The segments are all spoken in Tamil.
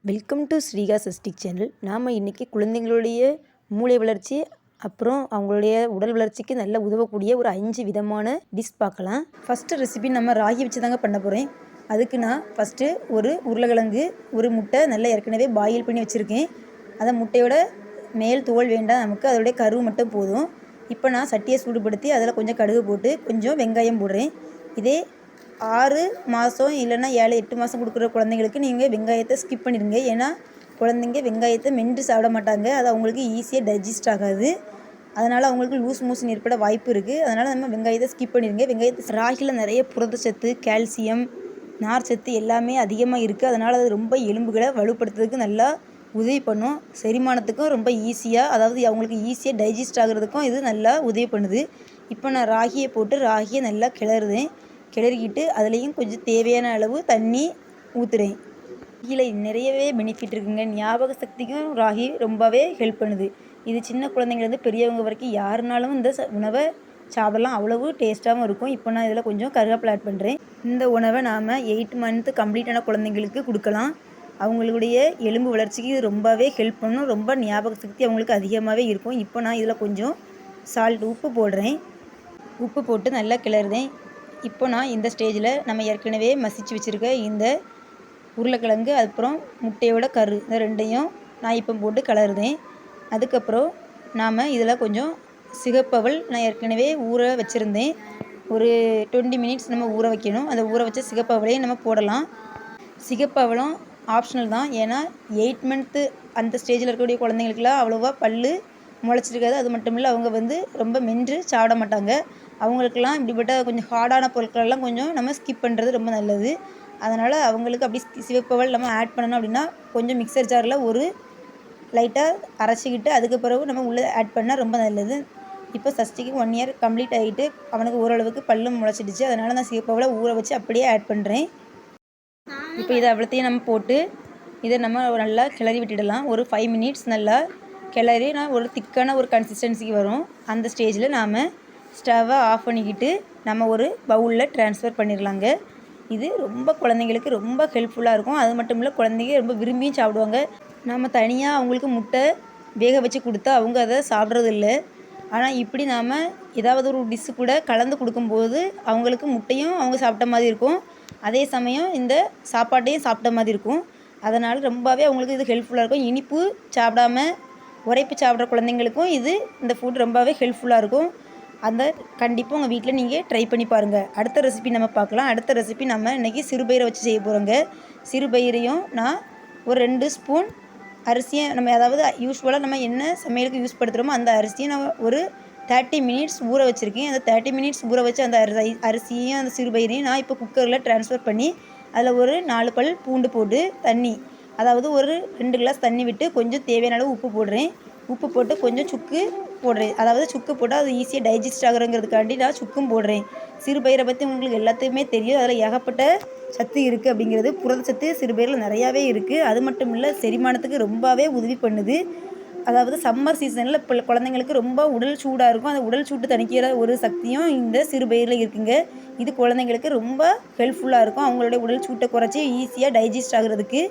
Welcome to Srika cystic channel. நாம் இன்றைக்கி குழந்தைங்களுடைய மூளை வளர்ச்சி அப்புறம் அவங்களுடைய உடல் வளர்ச்சிக்கு நல்ல உதவக்கூடிய ஒரு 5 விதமான டிஷ் பார்க்கலாம். ஃபஸ்ட்டு ரெசிபி நம்ம ராகி வச்சு தாங்க பண்ண போகிறேன். அதுக்கு நான் ஃபஸ்ட்டு ஒரு உருளைக்கிழங்கு, ஒரு முட்டை நல்லா ஏற்கனவே பாயில் பண்ணி வச்சுருக்கேன். அந்த முட்டையோட மேல் தோல் வேண்டாம், நமக்கு அதோடைய கரு மட்டும் போதும். இப்போ நான் சட்டியை சூடுபடுத்தி அதில் கொஞ்சம் கடுகு போட்டு கொஞ்சம் வெங்காயம் போடுறேன். இதே 6 மாதம் இல்லைன்னா 7-8 மாதம் கொடுக்குற குழந்தைங்களுக்கு நீங்கள் வெங்காயத்தை ஸ்கிப் பண்ணிடுங்க. ஏன்னா குழந்தைங்க வெங்காயத்தை மென்று சாப்பிட மாட்டாங்க, அது அவங்களுக்கு ஈஸியாக டைஜஸ்ட் ஆகாது. அதனால் அவங்களுக்கு லூஸ் மோஷன் ஏற்பட வாய்ப்பு இருக்குது. அதனால் நம்ம வெங்காயத்தை ஸ்கிப் பண்ணிடுங்க. வெங்காயத்தை ராகியில் நிறைய புரதச்சத்து, கால்சியம், நார்ச்சத்து எல்லாமே அதிகமாக இருக்குது. அதனால் அது ரொம்ப எலும்புகளை வலுப்படுத்துறதுக்கு நல்லா உதவி பண்ணும். செரிமானத்துக்கும் ரொம்ப ஈஸியாக, அதாவது அவங்களுக்கு ஈஸியாக டைஜஸ்ட் ஆகிறதுக்கும் இது நல்லா உதவி பண்ணுது. இப்போ நான் ராகியை போட்டு ராகியை நல்லா கிளறுதேன். கிளறிக்கிட்டு அதுலேயும் கொஞ்சம் தேவையான அளவு தண்ணி ஊற்றுறேன். ராகியில் நிறையவே பெனிஃபிட் இருக்குங்க. ஞாபக சக்திக்கும் ராகி ரொம்பவே ஹெல்ப் பண்ணுது. இது சின்ன குழந்தைங்கலேருந்து பெரியவங்க வரைக்கும் யாருனாலும் இந்த உணவை சாப்பிடலாம். அவ்வளவு டேஸ்ட்டாகவும் இருக்கும். இப்போ நான் இதில் கொஞ்சம் கருவேப்பிலை ஆட் பண்ணுறேன். இந்த உணவை நாம் 8 மந்த்து கம்ப்ளீட்டான குழந்தைங்களுக்கு கொடுக்கலாம். அவங்களுடைய எலும்பு வளர்ச்சிக்கு இது ரொம்பவே ஹெல்ப் பண்ணும். ரொம்ப ஞாபக சக்தி அவங்களுக்கு அதிகமாகவே இருக்கும். இப்போ நான் இதில் கொஞ்சம் உப்பு போடுறேன். உப்பு போட்டு நல்லா கிளறுதேன். இப்போ நான் இந்த ஸ்டேஜில் நம்ம ஏற்கனவே மசிச்சு வச்சுருக்க இந்த உருளைக்கிழங்கு அப்புறம் முட்டையோட கரு இந்த ரெண்டையும் நான் இப்போ போட்டு கலருதேன். அதுக்கப்புறம் நாம் இதில் கொஞ்சம் சிகப்பவல் நான் ஏற்கனவே ஊற வச்சுருந்தேன். ஒரு 20 மினிட்ஸ் நம்ம ஊற வைக்கணும். அந்த ஊற வச்ச சிகப்பவலையும் நம்ம போடலாம். சிகப்பவலும் ஆப்ஷனல் தான். ஏன்னா 8 மந்த்து அந்த ஸ்டேஜில் இருக்கக்கூடிய குழந்தைங்களுக்குலாம் அவ்வளோவா பல் முளைச்சிருக்காது. அது மட்டும் இல்லை, அவங்க ரொம்ப மென்று சாப்பிட மாட்டாங்க. அவங்களுக்கெல்லாம் இப்படிப்பட்ட கொஞ்சம் ஹார்டான பொருட்களெல்லாம் கொஞ்சம் நம்ம ஸ்கிப் பண்ணுறது ரொம்ப நல்லது. அதனால் அவங்களுக்கு அப்படி சிவப்பவல் நம்ம ஆட் பண்ணணும் அப்படின்னா கொஞ்சம் மிக்சர் ஜாரில் ஒரு லைட்டாக அரைச்சிக்கிட்டு அதுக்கு பிறகு நம்ம உள்ளே ஆட் பண்ணால் ரொம்ப நல்லது. இப்போ சஷ்டிக்கு 1 இயர் கம்ப்ளீட் ஆகிட்டு அவனுக்கு ஓரளவுக்கு பல்லும் முளைச்சிடுச்சு. அதனால் நான் சிவப்பவலை ஊற வச்சு அப்படியே ஆட் பண்ணுறேன். இப்போ இதை அவ்வளோத்தையும் நம்ம போட்டு இதை நம்ம நல்லா கிளறி விட்டுடலாம். ஒரு 5 மினிட்ஸ் நல்லா கிளறி நான் ஒரு திக்கான ஒரு கன்சிஸ்டன்சிக்கு வரும். அந்த ஸ்டேஜில் நாம் ஸ்டவ்வை ஆஃப் பண்ணிக்கிட்டு நம்ம ஒரு பவுலில் ட்ரான்ஸ்ஃபர் பண்ணிடலாங்க. இது ரொம்ப குழந்தைங்களுக்கு ரொம்ப ஹெல்ப்ஃபுல்லாக இருக்கும். அது மட்டும் இல்லை, குழந்தைங்க ரொம்ப விரும்பியும் சாப்பிடுவாங்க. நம்ம தனியாக அவங்களுக்கு முட்டை வேக வச்சு கொடுத்தா அவங்க அதை சாப்பிட்றது இல்லை. ஆனால் இப்படி நாம் ஏதாவது ஒரு டிஷ்ஷு கூட கலந்து கொடுக்கும்போது அவங்களுக்கு முட்டையும் அவங்க சாப்பிட்ட மாதிரி இருக்கும், அதே சமயம் இந்த சாப்பாட்டையும் சாப்பிட்ட மாதிரி இருக்கும். அதனால் ரொம்பவே அவங்களுக்கு இது ஹெல்ப்ஃபுல்லாக இருக்கும். இனிப்பு சாப்பிடாம உரைப்பு சாப்பிட்ற குழந்தைங்களுக்கும் இந்த ஃபுட் ரொம்பவே ஹெல்ப்ஃபுல்லாக இருக்கும். அந்த கண்டிப்பாக உங்கள் வீட்டில் நீங்கள் ட்ரை பண்ணி பாருங்கள். அடுத்த ரெசிபி நம்ம பார்க்கலாம். அடுத்த ரெசிபி நம்ம இன்றைக்கி சிறுபயிரை வச்சு செய்ய போகிறோங்க. சிறுபயிரையும் நான் ஒரு 2 ஸ்பூன் அரிசியை நம்ம அதாவது யூஸ்வலாக நம்ம என்ன சமையலுக்கு யூஸ் படுத்துகிறோமோ அந்த அரிசியை நான் ஒரு 30 மினிட்ஸ் ஊற வச்சுருக்கேன். அந்த 30 மினிட்ஸ் ஊற வச்சு அந்த அரிசியையும் அந்த சிறுபயிரையும் நான் இப்போ குக்கரில் ட்ரான்ஸ்ஃபர் பண்ணி அதில் ஒரு 4 பல் பூண்டு போட்டு தண்ணி, அதாவது ஒரு 2 கிளாஸ் தண்ணி விட்டு கொஞ்சம் தேவையான அளவு உப்பு போடுறேன். உப்பு போட்டு கொஞ்சம் சுக்கு போடுறேன். அதாவது சுக்கு போட்டால் அது ஈஸியாக டைஜஸ்ட் ஆகுறங்கிறதுக்காண்டி நான் சுக்கும் போடுறேன். சிறுபயிரை பற்றி உங்களுக்கு எல்லாத்துக்குமே தெரியும். அதில் ஏகப்பட்ட சத்து இருக்குது அப்படிங்கிறது. புரதச்சத்து சிறுபயிரில் நிறையாவே இருக்குது. அது மட்டும் இல்லை, செரிமானத்துக்கு ரொம்பவே உதவி பண்ணுது. அதாவது சம்மர் சீசனில் இப்போ குழந்தைங்களுக்கு ரொம்ப உடல் சூடாக இருக்கும். அந்த உடல் சூட்டு தணிக்கிற ஒரு சக்தியும் இந்த சிறுபயிரில் இருக்குங்க. இது குழந்தைங்களுக்கு ரொம்ப ஹெல்ப்ஃபுல்லாக இருக்கும். அவங்களுடைய உடல் சூட்டை குறைச்சி ஈஸியாக டைஜஸ்ட் ஆகுறதுக்கு.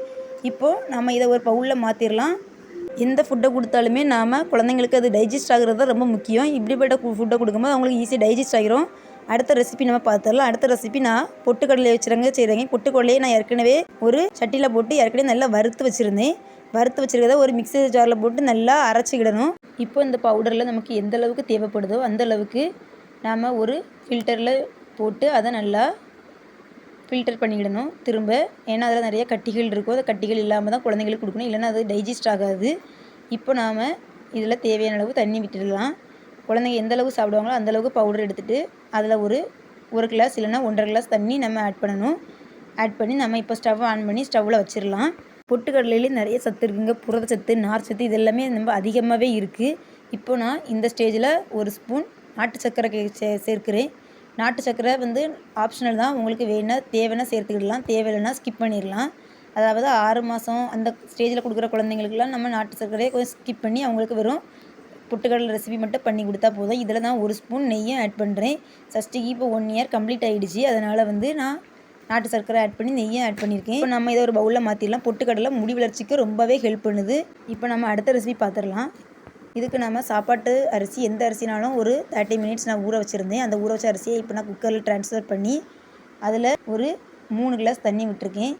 இப்போது நம்ம இதை ஒரு பவுலில் மாற்றிடலாம். எந்த ஃபுட்டை கொடுத்தாலுமே நாம் குழந்தைங்களுக்கு அது டைஜஸ்ட் ஆகிறது தான் ரொம்ப முக்கியம். இப்படிப்பட்ட ஃபுட்டை கொடுக்கும்போது அவங்களுக்கு ஈஸியாக டைஜஸ்ட் ஆகிரும். அடுத்த ரெசிபி நம்ம பார்த்துடலாம். அடுத்த ரெசிபி நான் பொட்டுக்கடலை செய்கிறேங்க. பொட்டுக்கடலையை நான் ஏற்கனவே ஒரு சட்டியில் போட்டு ஏற்கனவே நல்லா வறுத்து வச்சுருந்தேன். வறுத்து வச்சுருக்கத ஒரு மிக்சர் ஜாரில் போட்டு நல்லா அரைச்சிக்கிடணும். இப்போ இந்த பவுடரில் நமக்கு எந்த அளவுக்கு தேவைப்படுதோ அந்த அளவுக்கு நாம் ஒரு ஃபில்டரில் போட்டு அதை நல்லா ஃபில்டர் பண்ணிக்கிடணும் திரும்ப. ஏன்னா அதில் நிறைய கட்டிகள் இருக்கும். அந்த கட்டிகள் இல்லாமல் தான் குழந்தைங்களுக்கு கொடுக்கணும், இல்லைன்னா அது டைஜஸ்ட் ஆகாது. இப்போ நாம் இதில் தேவையான அளவு தண்ணி விட்டுடலாம். குழந்தைங்க எந்த அளவு சாப்பிடுவாங்களோ அந்தளவுக்கு பவுடர் எடுத்துகிட்டு அதில் ஒரு கிளாஸ் இல்லைன்னா 1.5 கிளாஸ் தண்ணி நம்ம ஆட் பண்ணணும். ஆட் பண்ணி நம்ம இப்போ ஸ்டவ் ஆன் பண்ணி ஸ்டவ்வில் வச்சிடலாம். பொட்டுக்கடலையிலே நிறைய சத்து இருக்குங்க. புரதச்சத்து, நார்ச்சத்து இது எல்லாமே ரொம்ப அதிகமாகவே இருக்குது. இப்போ நான் இந்த ஸ்டேஜில் 1 ஸ்பூன் நாட்டு சர்க்கரை சேர்க்கிறேன். நாட்டு சர்க்கரை ஆப்ஷனல் தான். உங்களுக்கு தேவைன்னா சேர்த்துக்கிடலாம், தேவையில்லைன்னா ஸ்கிப் பண்ணிடலாம். அதாவது 6 மாதம் அந்த ஸ்டேஜில் கொடுக்குற குழந்தைங்களுக்குலாம் நம்ம நாட்டு சர்க்கரையை கொஞ்சம் ஸ்கிப் பண்ணி அவங்களுக்கு வெறும் பொட்டுக்கடலை ரெசிபி மட்டும் பண்ணி கொடுத்தா போதும். இதில் நான் 1 ஸ்பூன் நெய்யும் ஆட் பண்ணுறேன். சஷ்டிக்கு இப்போ 1 இயர் கம்ப்ளீட் ஆகிடுச்சு. அதனால் நான் நாட்டு சர்க்கரை ஆட் பண்ணி நெய்யும் ஆட் பண்ணியிருக்கேன். இப்போ நம்ம இதை ஒரு பவுலில் மாற்றிடலாம். பொட்டுக்கடலை முடி வளர்ச்சிக்கு ரொம்பவே ஹெல்ப் பண்ணுது. இப்போ நம்ம அடுத்த ரெசிபி பார்த்துடலாம். இதுக்கு நம்ம சாப்பாட்டு அரிசி எந்த அரிசினாலும் ஒரு 30 மினிட்ஸ் நான் ஊற வச்சுருந்தேன். அந்த ஊற வச்ச அரிசியை இப்போ நான் குக்கரில் ட்ரான்ஸ்ஃபர் பண்ணி அதில் ஒரு 3 கிளாஸ் தண்ணி விட்டுருக்கேன்.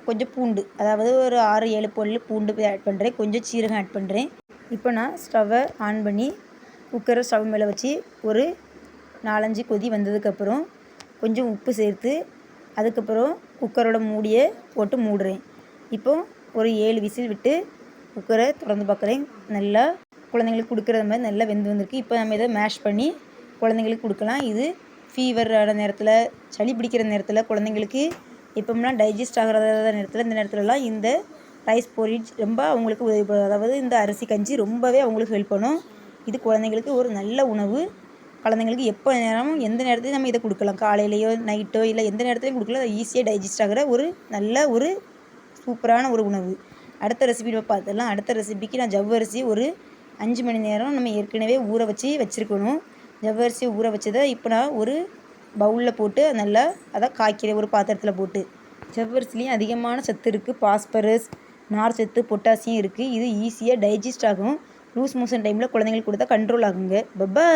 கொஞ்சம் பூண்டு, அதாவது ஒரு 6-7 பல் பூண்டு ஆட் பண்ணுறேன். கொஞ்சம் சீரகம் ஆட் பண்ணுறேன். இப்போ நான் ஸ்டவ்வை ஆன் பண்ணி குக்கரை ஸ்டவ் மேலே வச்சு ஒரு 4-5 கொதி வந்ததுக்கப்புறம் கொஞ்சம் உப்பு சேர்த்து அதுக்கப்புறம் குக்கரோட மூடியை போட்டு மூடுறேன். இப்போ ஒரு 7 விசில் விட்டு குக்கரை திறந்து பார்க்குறேன். நல்லா குழந்தைங்களுக்கு கொடுக்குற மாதிரி நல்லா வெந்து வந்திருக்கு. இப்போ நம்ம இதை மேஷ் பண்ணி குழந்தைங்களுக்கு கொடுக்கலாம். இது ஃபீவர் ஆன நேரத்தில், சளி பிடிக்கிற நேரத்தில், குழந்தைங்களுக்கு எப்போம்லாம் டைஜஸ்ட் ஆகிற நேரத்தில், இந்த நேரத்துலலாம் இந்த ரைஸ் போரிட்ஜ் ரொம்ப அவங்களுக்கு உதவிப்படும். அதாவது இந்த அரிசி கஞ்சி ரொம்பவே அவங்களுக்கு ஹெல்ப் பண்ணும். இது குழந்தைங்களுக்கு ஒரு நல்ல உணவு. குழந்தைங்களுக்கு எப்போ நேரமும் எந்த நேரத்துலையும் நம்ம இதை கொடுக்கலாம். காலையிலையோ நைட்டோ இல்லை எந்த நேரத்துலையும் கொடுக்கலாம். அது ஈஸியாக டைஜஸ்ட் ஆகிற ஒரு சூப்பரான ஒரு உணவு. அடுத்த ரெசிபி நம்ம பார்த்துடலாம். அடுத்த ரெசிபிக்கு நான் ஜவ்வரிசி ஒரு 5 மணி நேரம் நம்ம ஏற்கனவே ஊற வச்சுருக்கணும். ஜவ்வரிசி ஊற வச்சதை இப்போ நான் ஒரு பவுலில் போட்டு நல்லா அதை காய்க்கிறேன் ஒரு பாத்திரத்தில் போட்டு. ஜவ்வரிசிலையும் அதிகமான சத்து இருக்குது. பாஸ்பரஸ், நார் சத்து, பொட்டாசியம் இருக்குது. இது ஈஸியாக டைஜஸ்ட் ஆகும். லூஸ் மோஷன் டைமில் குழந்தைங்களுக்கு கொடுத்தா கண்ட்ரோல் ஆகுங்க. பப்பா.